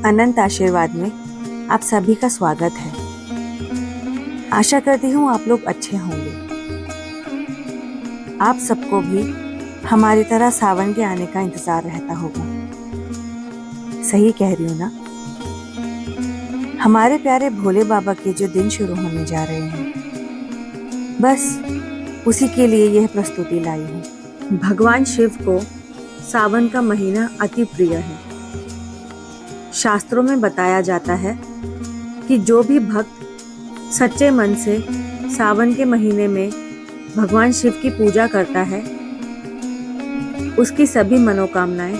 अनंत आशीर्वाद में आप सभी का स्वागत है। आशा करती हूँ आप लोग अच्छे होंगे। आप सबको भी हमारी तरह सावन के आने का इंतजार रहता होगा। सही कह रही हूँ ना? हमारे प्यारे भोले बाबा के जो दिन शुरू होने जा रहे हैं, बस उसी के लिए यह प्रस्तुति लाई हूँ। भगवान शिव को सावन का महीना अति प्रिय है। शास्त्रों में बताया जाता है कि जो भी भक्त सच्चे मन से सावन के महीने में भगवान शिव की पूजा करता है, उसकी सभी मनोकामनाएं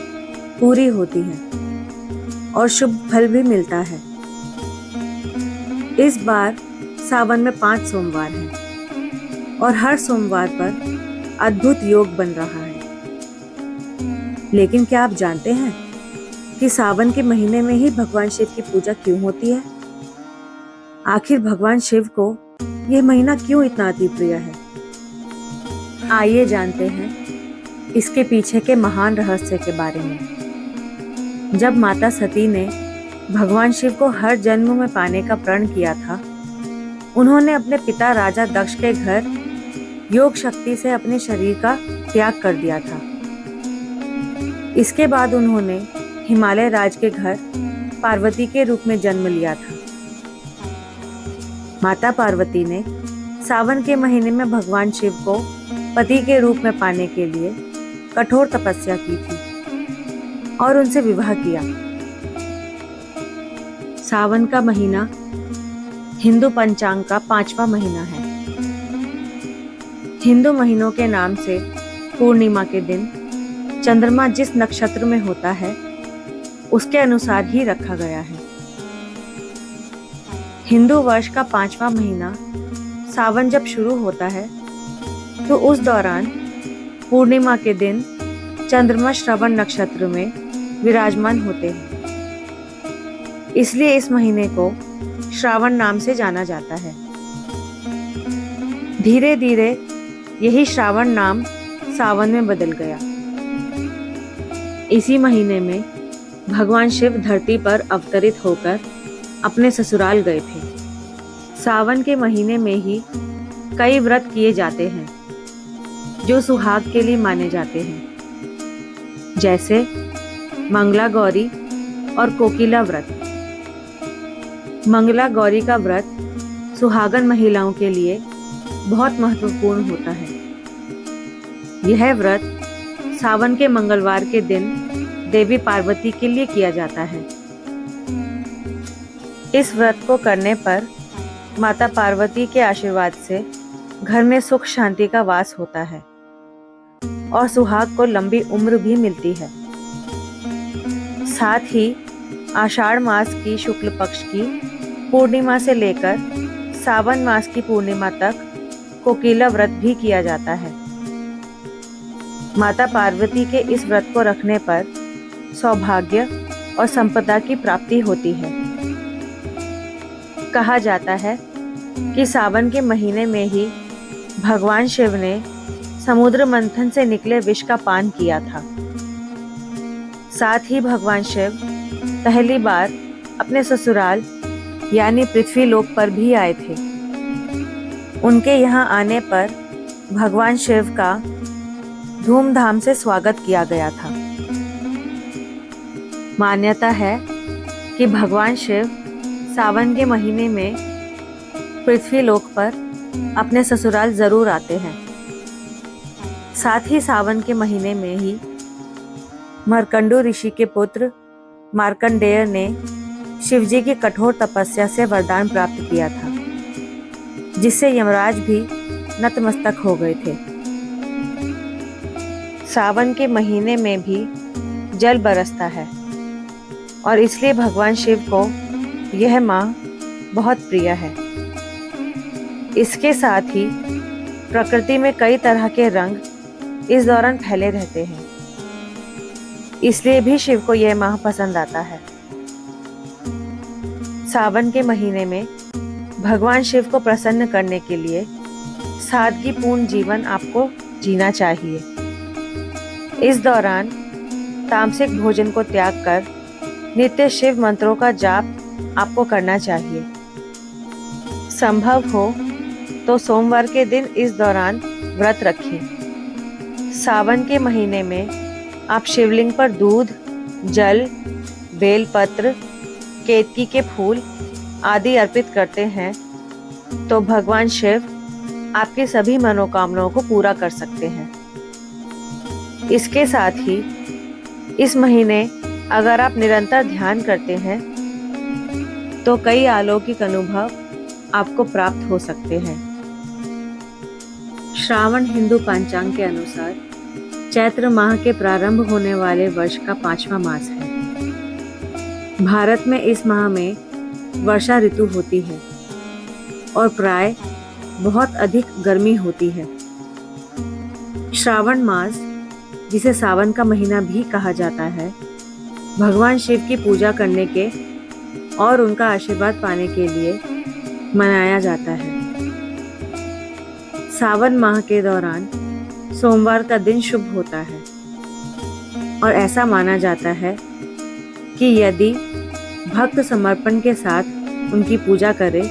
पूरी होती हैं और शुभ फल भी मिलता है। इस बार सावन में 5 सोमवार हैं और हर सोमवार पर अद्भुत योग बन रहा है। लेकिन क्या आप जानते हैं कि सावन के महीने में ही भगवान शिव की पूजा क्यों होती है? आखिर भगवान शिव को यह महीना क्यों इतना अति प्रिय है? आइए जानते हैं इसके पीछे के महान रहस्य के बारे में। जब माता सती ने भगवान शिव को हर जन्म में पाने का प्रण किया था, उन्होंने अपने पिता राजा दक्ष के घर योग शक्ति से अपने शरीर का त्याग कर दिया था। इसके बाद उन्होंने हिमालय राज के घर पार्वती के रूप में जन्म लिया था। माता पार्वती ने सावन के महीने में भगवान शिव को पति के रूप में पाने के लिए कठोर तपस्या की थी और उनसे विवाह किया। सावन का महीना हिंदू पंचांग का 5वां महीना है। हिंदू महीनों के नाम से पूर्णिमा के दिन चंद्रमा जिस नक्षत्र में होता है, उसके अनुसार ही रखा गया है। हिंदू वर्ष का 5वां महीना सावन जब शुरू होता है, तो उस दौरान पूर्णिमा के दिन चंद्रमा श्रवण नक्षत्र में विराजमान होते हैं। इसलिए इस महीने को श्रावण नाम से जाना जाता है। धीरे धीरे यही श्रावण नाम सावन में बदल गया। इसी महीने में भगवान शिव धरती पर अवतरित होकर अपने ससुराल गए थे। सावन के महीने में ही कई व्रत किए जाते हैं जो सुहाग के लिए माने जाते हैं, जैसे मंगला गौरी और कोकिला व्रत। मंगला गौरी का व्रत सुहागन महिलाओं के लिए बहुत महत्वपूर्ण होता है। यह व्रत सावन के मंगलवार के दिन देवी पार्वती के लिए किया जाता है। इस व्रत को करने पर माता पार्वती के आशीर्वाद से घर में सुख शांति का वास होता है और सुहाग को लंबी उम्र भी मिलती है। साथ ही आषाढ़ मास की शुक्ल पक्ष की पूर्णिमा से लेकर सावन मास की पूर्णिमा तक कोकिला व्रत भी किया जाता है। माता पार्वती के इस व्रत को रखने पर सौभाग्य और संपदा की प्राप्ति होती है। कहा जाता है कि सावन के महीने में ही भगवान शिव ने समुद्र मंथन से निकले विष का पान किया था। साथ ही भगवान शिव पहली बार अपने ससुराल यानी पृथ्वी लोक पर भी आए थे। उनके यहाँ आने पर भगवान शिव का धूमधाम से स्वागत किया गया था। मान्यता है कि भगवान शिव सावन के महीने में पृथ्वी लोक पर अपने ससुराल जरूर आते हैं। साथ ही सावन के महीने में ही मार्कंडू ऋषि के पुत्र मार्कंडेय ने शिवजी की कठोर तपस्या से वरदान प्राप्त किया था, जिससे यमराज भी नतमस्तक हो गए थे। सावन के महीने में भी जल बरसता है और इसलिए भगवान शिव को यह माह बहुत प्रिय है। इसके साथ ही प्रकृति में कई तरह के रंग इस दौरान फैले रहते हैं, इसलिए भी शिव को यह माह पसंद आता है। सावन के महीने में भगवान शिव को प्रसन्न करने के लिए सादगीपूर्ण जीवन आपको जीना चाहिए। इस दौरान तामसिक भोजन को त्याग कर नित्य शिव मंत्रों का जाप आपको करना चाहिए। संभव हो तो सोमवार के दिन इस दौरान व्रत रखें। सावन के महीने में आप शिवलिंग पर दूध, जल, बेलपत्र, केतकी के फूल आदि अर्पित करते हैं तो भगवान शिव आपकी सभी मनोकामनाओं को पूरा कर सकते हैं। इसके साथ ही इस महीने अगर आप निरंतर ध्यान करते हैं तो कई अलौकिक अनुभव आपको प्राप्त हो सकते हैं। श्रावण हिंदू पंचांग के अनुसार चैत्र माह के प्रारंभ होने वाले वर्ष का 5वां मास है। भारत में इस माह में वर्षा ऋतु होती है और प्राय बहुत अधिक गर्मी होती है। श्रावण मास, जिसे सावन का महीना भी कहा जाता है, भगवान शिव की पूजा करने के और उनका आशीर्वाद पाने के लिए मनाया जाता है। सावन माह के दौरान सोमवार का दिन शुभ होता है और ऐसा माना जाता है कि यदि भक्त समर्पण के साथ उनकी पूजा करे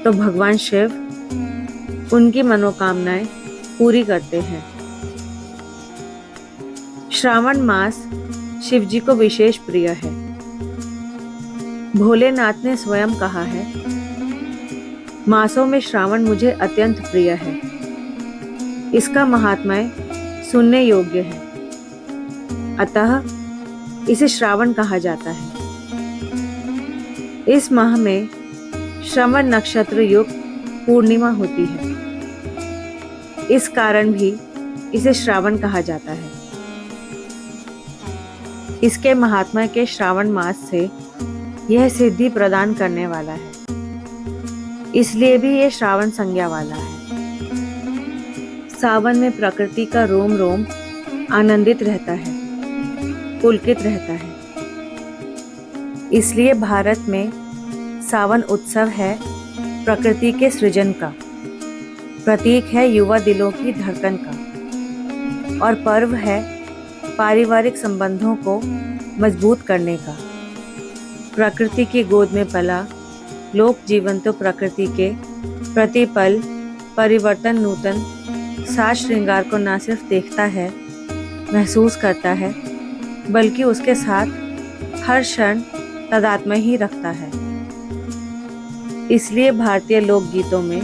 तो भगवान शिव उनकी मनोकामनाएं पूरी करते हैं। श्रावण मास शिव जी को विशेष प्रिय है। भोलेनाथ ने स्वयं कहा है, मासों में श्रावण मुझे अत्यंत प्रिय है। इसका महात्म्य सुनने योग्य है, अतः इसे श्रावण कहा जाता है। इस माह में श्रवण नक्षत्र युक्त पूर्णिमा होती है। इस कारण भी इसे श्रावण कहा जाता है। इसके महात्मा के श्रावण मास से यह सिद्धि प्रदान करने वाला है, इसलिए भी यह श्रावण संज्ञा वाला है। सावन में प्रकृति का रोम रोम आनंदित रहता है, पुलकित रहता है। इसलिए भारत में सावन उत्सव है प्रकृति के सृजन का, प्रतीक है युवा दिलों की धड़कन का और पर्व है पारिवारिक संबंधों को मजबूत करने का। प्रकृति की गोद में पला लोक जीवन तो प्रकृति के प्रतिपल परिवर्तन नूतन साज श्रृंगार को न सिर्फ देखता है, महसूस करता है, बल्कि उसके साथ हर क्षण तादात्म्य ही रखता है। इसलिए भारतीय लोकगीतों में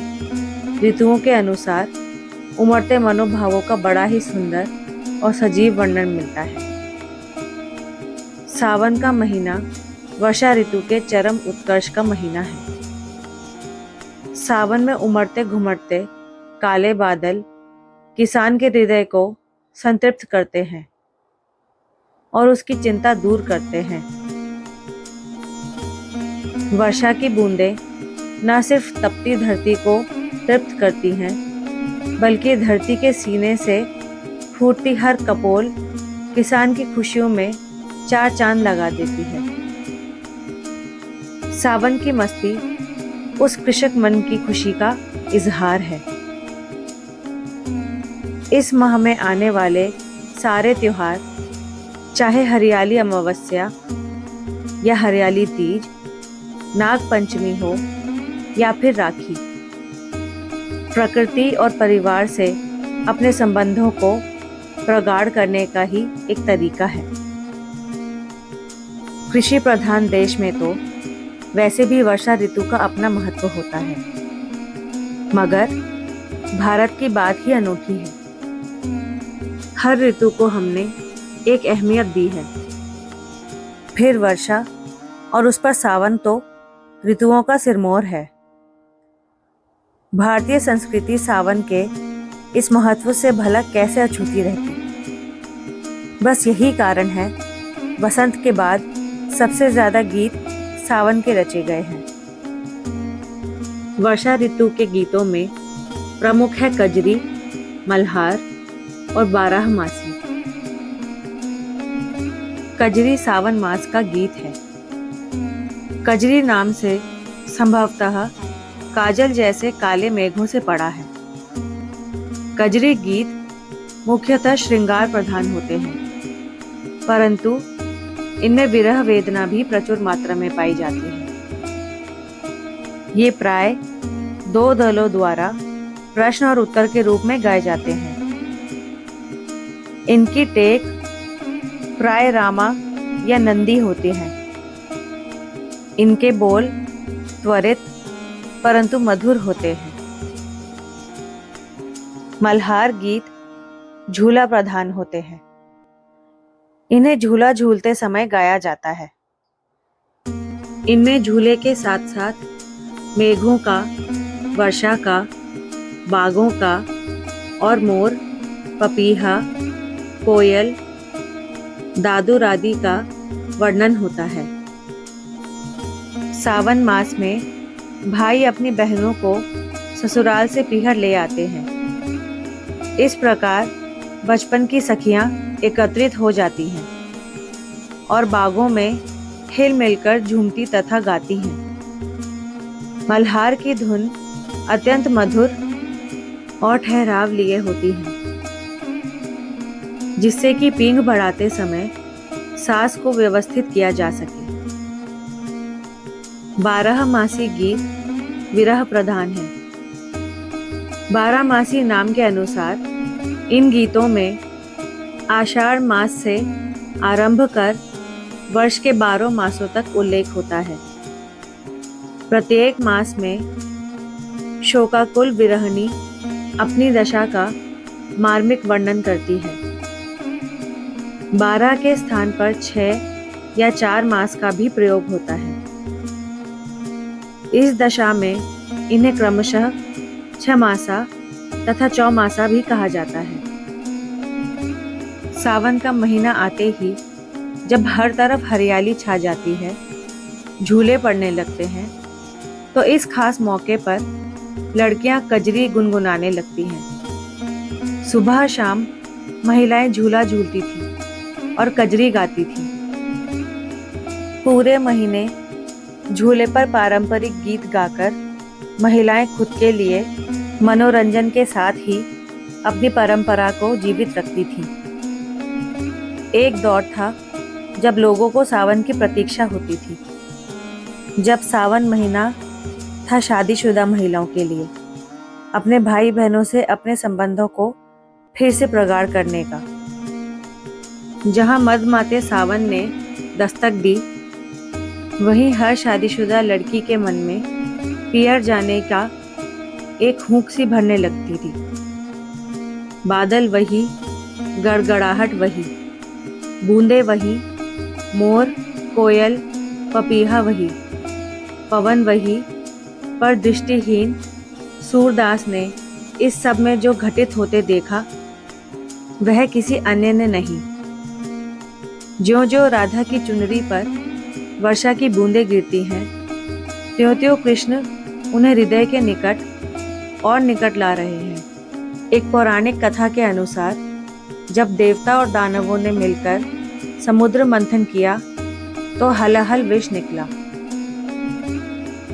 ऋतुओं के अनुसार उमड़ते मनोभावों का बड़ा ही सुंदर और सजीव वर्णन मिलता है। सावन का महीना वर्षा ऋतु के चरम उत्कर्ष का महीना है। सावन में उमड़ते घुमड़ते काले बादल किसान के हृदय को संतृप्त करते हैं और उसकी चिंता दूर करते हैं। वर्षा की बूंदें न सिर्फ तपती धरती को तृप्त करती हैं, बल्कि धरती के सीने से फूटती हर कपोल किसान की खुशियों में चार चांद लगा देती है। सावन की मस्ती उस कृषक मन की खुशी का इजहार है। इस माह में आने वाले सारे त्योहार, चाहे हरियाली अमावस्या या हरियाली तीज, नाग पंचमी हो या फिर राखी, प्रकृति और परिवार से अपने संबंधों को प्रगाढ़ करने का ही एक तरीका है। कृषि प्रधान देश में तो वैसे भी वर्षा ऋतु का अपना महत्व होता है, मगर भारत की बात ही अनोखी है। हर ऋतु को हमने एक अहमियत दी है। फिर वर्षा और उस पर सावन तो ऋतुओं का सिरमौर है। भारतीय संस्कृति सावन के इस महत्व से भला कैसे अछूती रहती। बस यही कारण है वसंत के बाद सबसे ज्यादा गीत सावन के रचे गए हैं। वर्षा ऋतु के गीतों में प्रमुख है कजरी, मल्हार और बारहमासी। कजरी सावन मास का गीत है। कजरी नाम से संभवतः काजल जैसे काले मेघों से पड़ा है। कजरी गीत मुख्यतः श्रृंगार प्रधान होते हैं, परंतु इनमें विरह वेदना भी प्रचुर मात्रा में पाई जाती है। ये प्राय 2 दलों द्वारा प्रश्न और उत्तर के रूप में गाए जाते हैं। इनकी टेक प्राय रामा या नंदी होती है। इनके बोल त्वरित परंतु मधुर होते हैं। मल्हार गीत झूला प्रधान होते हैं। इन्हें झूला झूलते समय गाया जाता है। इनमें झूले के साथ साथ मेघों का, वर्षा का, बागों का और मोर, पपीहा, कोयल, दादुर आदि का वर्णन होता है। सावन मास में भाई अपनी बहनों को ससुराल से पीहर ले आते हैं। इस प्रकार बचपन की सखियां एकत्रित हो जाती हैं और बागों में हिल मिलकर झूमती तथा गाती हैं। मल्हार की धुन अत्यंत मधुर और ठहराव लिए होती है, जिससे कि पींग बढ़ाते समय सांस को व्यवस्थित किया जा सके। 12मासी गीत विरह प्रधान है। 12मासी नाम के अनुसार इन गीतों में आषाढ़ मास से आरंभ कर वर्ष के 12 मासों तक उल्लेख होता है। प्रत्येक मास में शोकाकुल विरहिणी अपनी दशा का मार्मिक वर्णन करती है। 12 के स्थान पर 6 या 4 मास का भी प्रयोग होता है। इस दशा में इन्हें क्रमशः छमासा तथा चौमासा भी कहा जाता है। सावन का महीना आते ही जब हर तरफ हरियाली छा जाती है, झूले पड़ने लगते हैं, तो इस खास मौके पर लड़कियां कजरी गुनगुनाने लगती हैं। सुबह शाम महिलाएं झूला झूलती थीं और कजरी गाती थीं। पूरे महीने झूले पर पारंपरिक गीत गाकर महिलाएं खुद के लिए मनोरंजन के साथ ही अपनी परंपरा को जीवित रखती थीं। एक दौर था जब लोगों को सावन की प्रतीक्षा होती थी, जब सावन महीना था शादीशुदा महिलाओं के लिए अपने भाई बहनों से अपने संबंधों को फिर से प्रगाढ़ करने का। जहां मदमाते सावन ने दस्तक दी, वहीं हर शादीशुदा लड़की के मन में पियर जाने का एक हुंक सी भरने लगती थी। बादल वही, गड़गड़ाहट वही, बूंदे वही, मोर, कोयल, पपीहा वही, पवन वही, पर दृष्टिहीन सूरदास ने इस सब में जो घटित होते देखा, वह किसी अन्य ने नहीं। ज्यों-ज्यों राधा की चुनरी पर वर्षा की बूंदें गिरती हैं, त्यों-त्यों कृष्ण उन्हें हृदय के निकट और निकट ला रहे हैं। एक पौराणिक कथा के अनुसार जब देवता और दानवों ने मिलकर समुद्र मंथन किया, तो हलाहल विष निकला।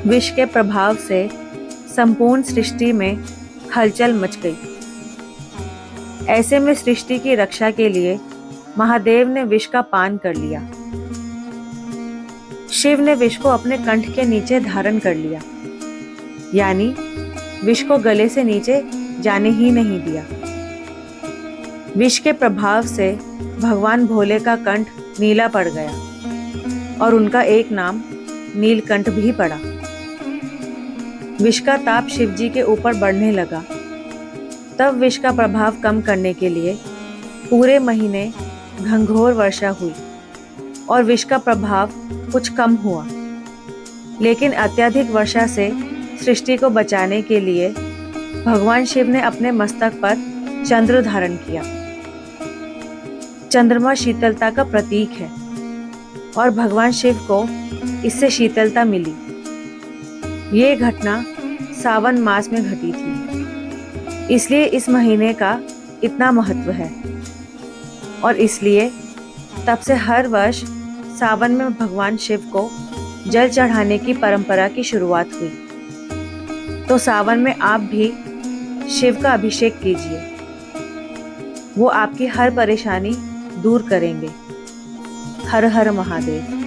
विष के प्रभाव से संपूर्ण सृष्टि में हलचल मच गई। ऐसे में सृष्टि की रक्षा के लिए महादेव ने विष का पान कर लिया। शिव ने विष को अपने कंठ के नीचे धारण कर लिया, यानी विष को गले से नीचे जाने ही नहीं दिया। विष के प्रभाव से भगवान भोले का कंठ नीला पड़ गया और उनका एक नाम नीलकंठ भी पड़ा। विष का ताप शिव जी के ऊपर बढ़ने लगा। तब विष का प्रभाव कम करने के लिए पूरे महीने घंघोर वर्षा हुई और विष का प्रभाव कुछ कम हुआ। लेकिन अत्यधिक वर्षा से सृष्टि को बचाने के लिए भगवान शिव ने अपने मस्तक पर चंद्र धारण किया। चंद्रमा शीतलता का प्रतीक है और भगवान शिव को इससे शीतलता मिली। ये घटना सावन मास में घटी थी, इसलिए इस महीने का इतना महत्व है और इसलिए तब से हर वर्ष सावन में भगवान शिव को जल चढ़ाने की परंपरा की शुरुआत हुई। तो सावन में आप भी शिव का अभिषेक कीजिए, वो आपकी हर परेशानी दूर करेंगे। हर हर महादेव।